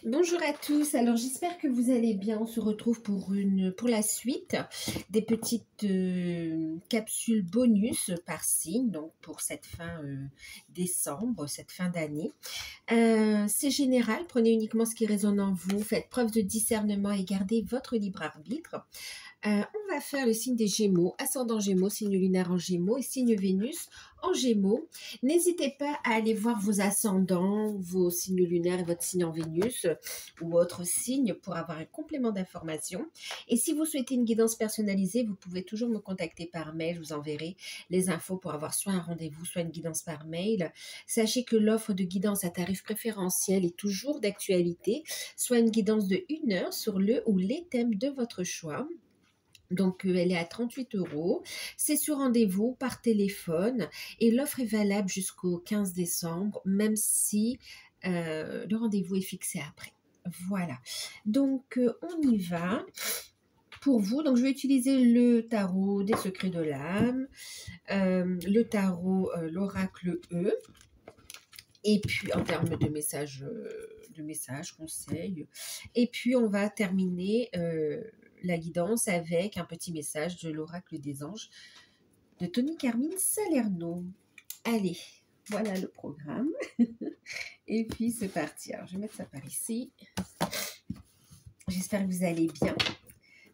Bonjour à tous, alors j'espère que vous allez bien. On se retrouve pour la suite des petites capsules bonus par signe, donc pour cette fin décembre, cette fin d'année. C'est général, prenez uniquement ce qui résonne en vous, faites preuve de discernement et gardez votre libre arbitre. On va faire le signe des Gémeaux, ascendant Gémeaux, signe lunaire en Gémeaux et signe Vénus en Gémeaux. N'hésitez pas à aller voir vos ascendants, vos signes lunaires et votre signe en Vénus ou autres signes pour avoir un complément d'information. Et si vous souhaitez une guidance personnalisée, vous pouvez toujours me contacter par mail. Je vous enverrai les infos pour avoir soit un rendez-vous, soit une guidance par mail. Sachez que l'offre de guidance à tarif préférentiel est toujours d'actualité, soit une guidance de 1 heure sur le ou les thèmes de votre choix. Donc, elle est à 38 €. C'est sur rendez-vous par téléphone et l'offre est valable jusqu'au 15 décembre, même si le rendez-vous est fixé après. Voilà. Donc, on y va. Pour vous, donc je vais utiliser le tarot des secrets de l'âme, le tarot, l'oracle E, et puis en termes de messages, conseils. Et puis, on va terminer la guidance avec un petit message de l'oracle des anges de Tony Carmine Salerno. Allez, voilà le programme. Et puis c'est parti. Alors je vais mettre ça par ici. J'espère que vous allez bien.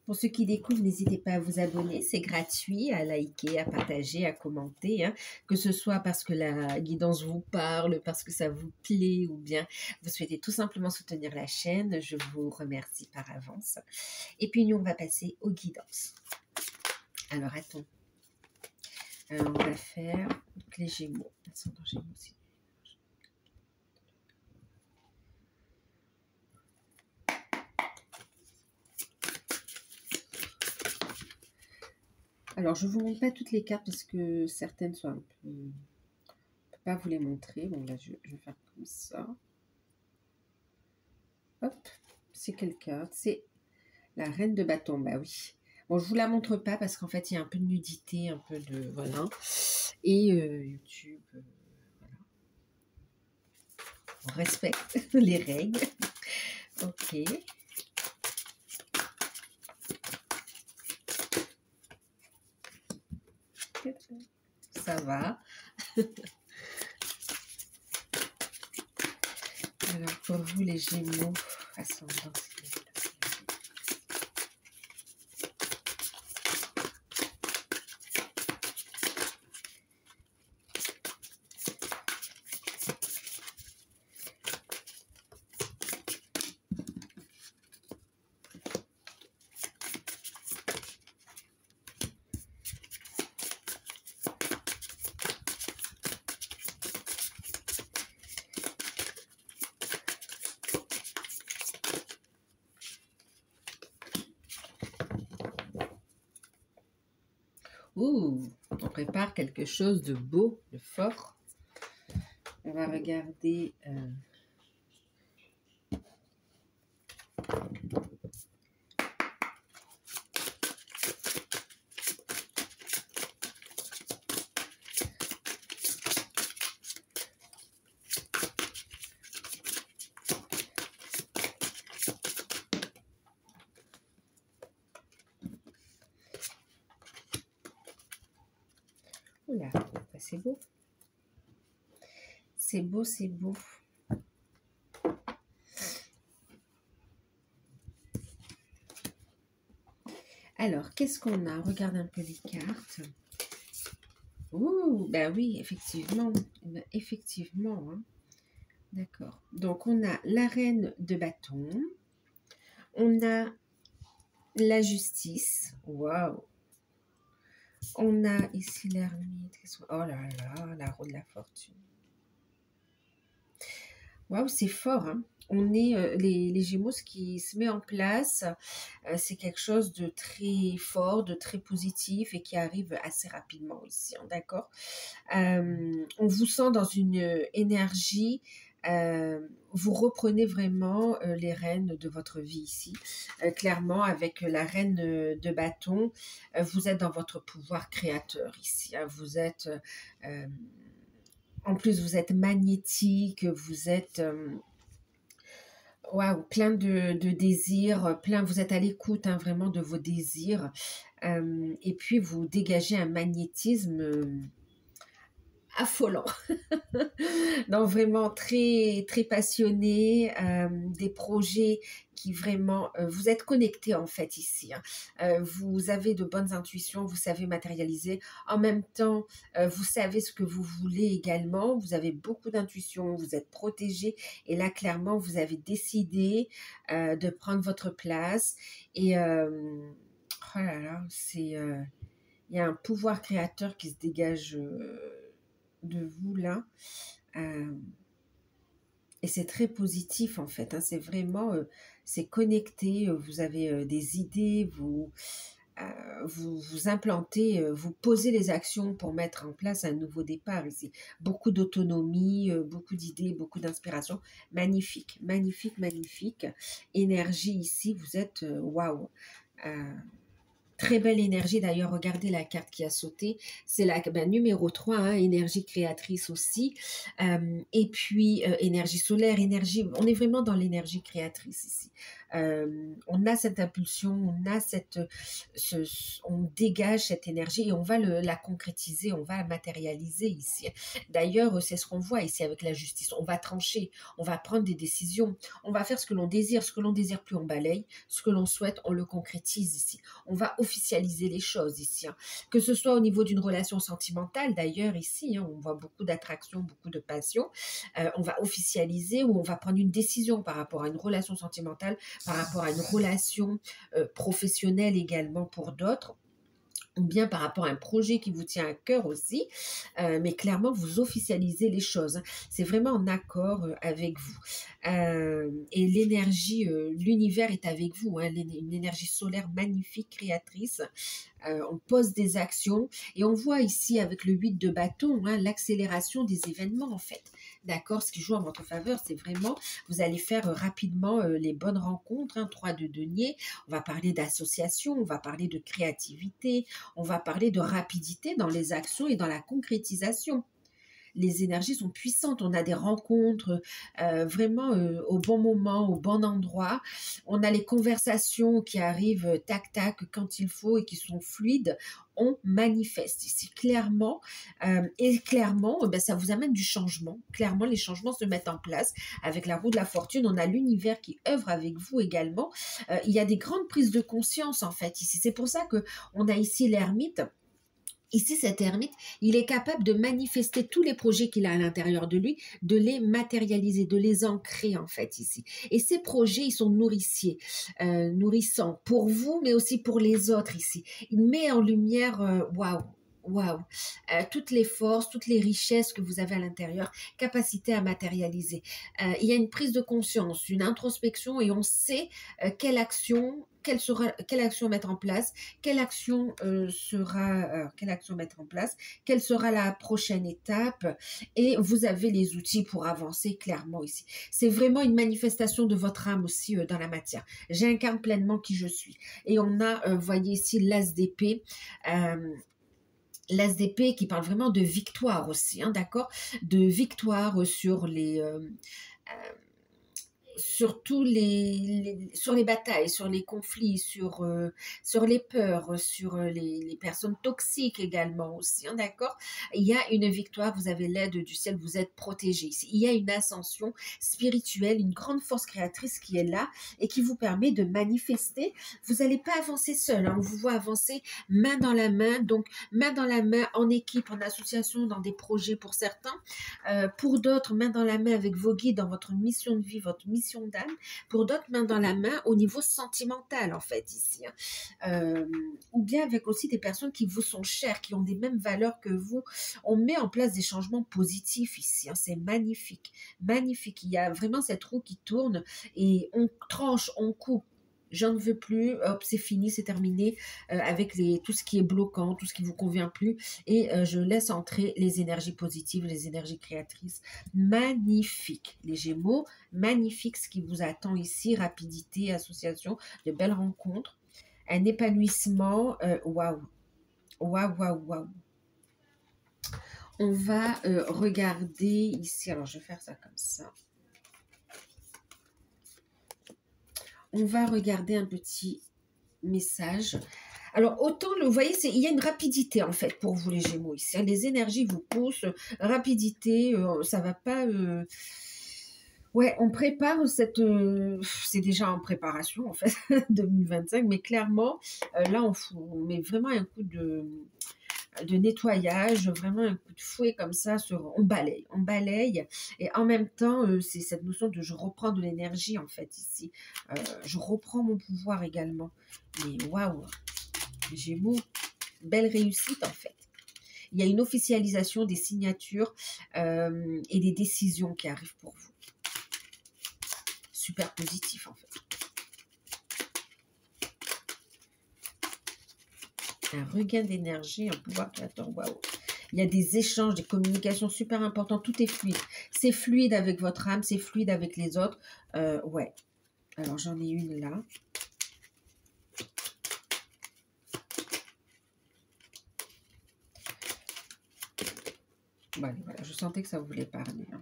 Pour ceux qui découvrent, n'hésitez pas à vous abonner, c'est gratuit, à liker, à partager, à commenter, hein, que ce soit parce que la guidance vous parle, parce que ça vous plaît ou bien vous souhaitez tout simplement soutenir la chaîne, je vous remercie par avance. Et puis nous, on va passer aux guidances. Alors, attends. Alors, on va faire donc, les Gémeaux. Ascendant Gémeaux aussi. Alors, je ne vous montre pas toutes les cartes parce que certaines sont un peu... Je ne peux pas vous les montrer. Bon, là, je vais faire comme ça. Hop. C'est quelle carte? C'est la reine de bâton. Bah oui. Bon, je ne vous la montre pas parce qu'en fait, il y a un peu de nudité, un peu de... Voilà. Et YouTube... voilà. On respecte les règles. Ok. Ça va. Alors, pour vous, les Gémeaux, ascendant. Ouh, on prépare quelque chose de beau, de fort. On va regarder... Oula, c'est beau. C'est beau, c'est beau. Alors, qu'est-ce qu'on a? Regarde un peu les cartes. Ouh, bah oui, effectivement. Effectivement. Hein. D'accord. Donc, on a la reine de bâton. On a la justice. Waouh. On a ici l'ermite. Oh là là, la roue de la fortune. Waouh, c'est fort, hein. On est les Gémeaux, ce qui se met en place, c'est quelque chose de très fort, de très positif et qui arrive assez rapidement ici, hein, d'accord. On vous sent dans une énergie, vous reprenez vraiment les rênes de votre vie ici. Clairement, avec la reine de bâton, vous êtes dans votre pouvoir créateur ici. Hein. Vous êtes... en plus, vous êtes magnétique, vous êtes... Waouh, plein de désirs, plein, vous êtes à l'écoute hein, vraiment de vos désirs. Et puis vous dégagez un magnétisme affolant. Donc vraiment très très passionné, des projets qui vraiment vous êtes connecté en fait ici. Hein. Vous avez de bonnes intuitions, vous savez matérialiser. En même temps, vous savez ce que vous voulez également. Vous avez beaucoup d'intuition, vous êtes protégé. Et là, clairement, vous avez décidé de prendre votre place. Et oh là là, il y a un pouvoir créateur qui se dégage de vous là. Euh, et c'est très positif en fait, hein, c'est vraiment, c'est connecté, vous avez des idées, vous implantez, vous posez les actions pour mettre en place un nouveau départ ici. Beaucoup d'autonomie, beaucoup d'idées, beaucoup d'inspiration. Magnifique, magnifique, magnifique. Énergie ici, vous êtes, waouh. Euh, Très belle énergie d'ailleurs, regardez la carte qui a sauté, c'est la numéro 3, hein, énergie créatrice aussi, et puis énergie solaire, énergie, on est vraiment dans l'énergie créatrice ici. On a cette impulsion, on a on dégage cette énergie et on va la concrétiser, on va la matérialiser ici. D'ailleurs, c'est ce qu'on voit ici avec la justice, on va trancher, on va prendre des décisions, on va faire ce que l'on désire plus on balaye, ce que l'on souhaite, on le concrétise ici. On va officialiser les choses ici. Hein. Que ce soit au niveau d'une relation sentimentale, d'ailleurs ici, hein, on voit beaucoup d'attraction, beaucoup de passion. On va officialiser ou on va prendre une décision par rapport à une relation sentimentale, par rapport à une relation professionnelle également pour d'autres ou bien par rapport à un projet qui vous tient à cœur aussi, mais clairement vous officialisez les choses. C'est vraiment en accord avec vous. Et l'énergie, l'univers est avec vous, hein, une énergie solaire magnifique, créatrice. On pose des actions et on voit ici avec le 8 de bâton hein, l'accélération des événements en fait. D'accord, ce qui joue en votre faveur, c'est vraiment, vous allez faire rapidement les bonnes rencontres, hein, 3 de denier, on va parler d'association, on va parler de créativité, on va parler de rapidité dans les actions et dans la concrétisation. Les énergies sont puissantes, on a des rencontres vraiment au bon moment, au bon endroit. On a les conversations qui arrivent tac tac quand il faut et qui sont fluides. On manifeste ici clairement et clairement ben, ça vous amène du changement. Clairement les changements se mettent en place avec la roue de la fortune. On a l'univers qui œuvre avec vous également. Il y a des grandes prises de conscience en fait ici. C'est pour ça que on a ici l'ermite. Ici, cet ermite, il est capable de manifester tous les projets qu'il a à l'intérieur de lui, de les matérialiser, de les ancrer en fait ici. Et ces projets, ils sont nourrissants pour vous, mais aussi pour les autres ici. Il met en lumière, waouh, waouh, toutes les forces, toutes les richesses que vous avez à l'intérieur, capacité à matérialiser. Il y a une prise de conscience, une introspection et on sait quelle action mettre en place, quelle action quelle action mettre en place, quelle sera la prochaine étape et vous avez les outils pour avancer clairement ici. C'est vraiment une manifestation de votre âme aussi dans la matière. J'incarne pleinement qui je suis. Et on a, voyez ici, l'as d'épée. L'as d'épée qui parle vraiment de victoire aussi, hein, d'accord, de victoire sur sur les batailles, sur les conflits, sur les peurs, sur les personnes toxiques également aussi, hein, d'accord. Il y a une victoire, vous avez l'aide du ciel, vous êtes protégé ici. Il y a une ascension spirituelle, une grande force créatrice qui est là et qui vous permet de manifester. Vous n'allez pas avancer seul, hein, on vous voit avancer main dans la main, donc main dans la main en équipe, en association, dans des projets pour certains, pour d'autres, main dans la main avec vos guides dans votre mission de vie, votre mission d'âme, pour d'autres, main dans la main au niveau sentimental, en fait, ici. Hein. Ou bien avec aussi des personnes qui vous sont chères, qui ont des mêmes valeurs que vous. On met en place des changements positifs ici. Hein. C'est magnifique, magnifique. Il y a vraiment cette roue qui tourne et on tranche, on coupe. J'en ne veux plus, hop, c'est fini, c'est terminé avec tout ce qui est bloquant, tout ce qui ne vous convient plus. Et je laisse entrer les énergies positives, les énergies créatrices. Magnifique, les Gémeaux, magnifique ce qui vous attend ici, rapidité, association, de belles rencontres, un épanouissement, waouh, waouh, waouh, waouh. On va regarder ici, alors je vais faire ça comme ça. on va regarder un petit message. Alors, autant, vous voyez, il y a une rapidité, en fait, pour vous, les Gémeaux, ici. Les énergies vous poussent, rapidité, ça va pas... Ouais, on prépare cette... c'est déjà en préparation, en fait, 2025, mais clairement, là, on met vraiment un coup de nettoyage, vraiment un coup de fouet comme ça, on balaye, et en même temps, c'est cette notion de je reprends de l'énergie, en fait, ici. Je reprends mon pouvoir également. Mais waouh, Gémeaux, belle réussite, en fait. Il y a une officialisation des signatures et des décisions qui arrivent pour vous. Super positif, en fait. Un regain d'énergie, un pouvoir créateur, waouh. Il y a des échanges, des communications super importantes, tout est fluide. C'est fluide avec votre âme, c'est fluide avec les autres. Ouais. Alors, j'en ai une là. Voilà, je sentais que ça voulait parler. Hein.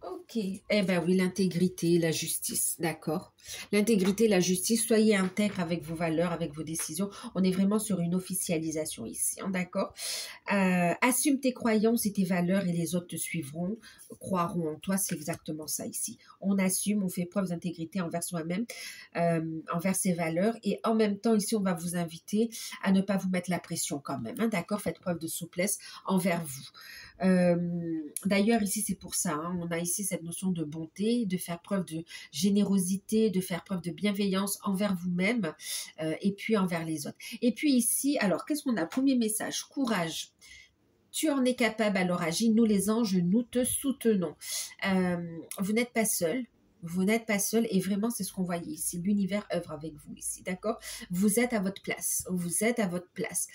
Ok. Eh bien oui, l'intégrité, la justice, d'accord. L'intégrité, la justice, soyez intègre avec vos valeurs, avec vos décisions. On est vraiment sur une officialisation ici, hein, d'accord. Assume tes croyances et tes valeurs et les autres te suivront, croiront en toi, c'est exactement ça ici. On assume, on fait preuve d'intégrité envers soi-même, envers ses valeurs et en même temps ici on va vous inviter à ne pas vous mettre la pression quand même, hein, d'accord. Faites preuve de souplesse envers vous. D'ailleurs ici c'est pour ça, hein, on a ici cette notion de bonté, de faire preuve de générosité, de faire preuve de bienveillance envers vous-même et puis envers les autres. Et puis ici, alors qu'est-ce qu'on a? Premier message, courage. Tu en es capable, alors agis. Nous les anges, nous te soutenons. Vous n'êtes pas seul. Vous n'êtes pas seul et vraiment c'est ce qu'on voyait ici. L'univers œuvre avec vous ici, d'accord? Vous êtes à votre place. Vous êtes à votre place.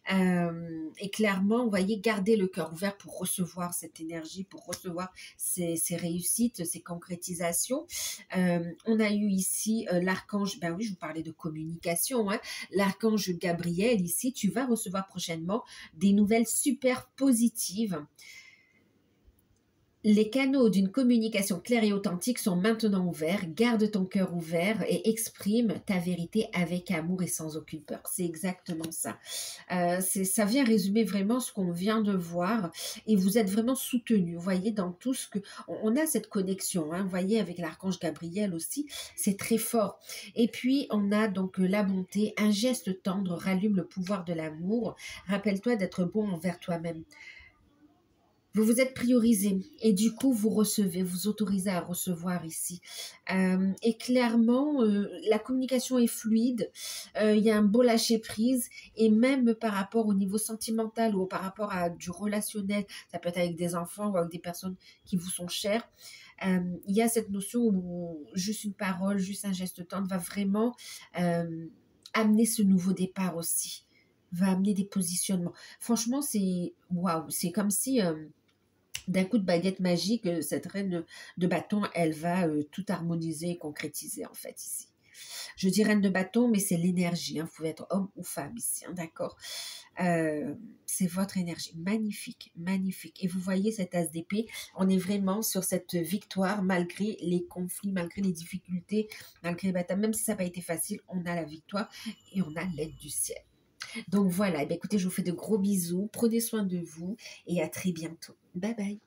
Et clairement, vous voyez, gardez le cœur ouvert pour recevoir cette énergie, pour recevoir ces réussites, ces concrétisations. On a eu ici l'archange, ben oui, je vous parlais de communication, hein, l'archange Gabriel ici, tu vas recevoir prochainement des nouvelles super positives. Les canaux d'une communication claire et authentique sont maintenant ouverts. Garde ton cœur ouvert et exprime ta vérité avec amour et sans aucune peur. C'est exactement ça. Ça vient résumer vraiment ce qu'on vient de voir et vous êtes vraiment soutenu. Vous voyez, dans tout ce que... On a cette connexion, hein, vous voyez, avec l'archange Gabriel aussi, c'est très fort. Et puis, on a donc la bonté, un geste tendre rallume le pouvoir de l'amour. Rappelle-toi d'être bon envers toi-même. Vous vous êtes priorisé et du coup, vous recevez, vous autorisez à recevoir ici. Et clairement, la communication est fluide, il y a un beau lâcher-prise et même par rapport au niveau sentimental ou par rapport à du relationnel, ça peut être avec des enfants ou avec des personnes qui vous sont chères, il y a cette notion où juste une parole, juste un geste tendre va vraiment amener ce nouveau départ aussi, va amener des positionnements. Franchement, c'est waouh, c'est comme si... d'un coup de baguette magique, cette reine de bâton, elle va tout harmoniser et concrétiser en fait ici. Je dis reine de bâton, mais c'est l'énergie. Hein. Vous pouvez être homme ou femme ici, hein, d'accord. C'est votre énergie. Magnifique, magnifique. Et vous voyez cette as d'épée, on est vraiment sur cette victoire malgré les conflits, malgré les difficultés, malgré les batailles. Même si ça n'a pas été facile, on a la victoire et on a l'aide du ciel. Donc voilà, écoutez, je vous fais de gros bisous, prenez soin de vous et à très bientôt. Bye bye.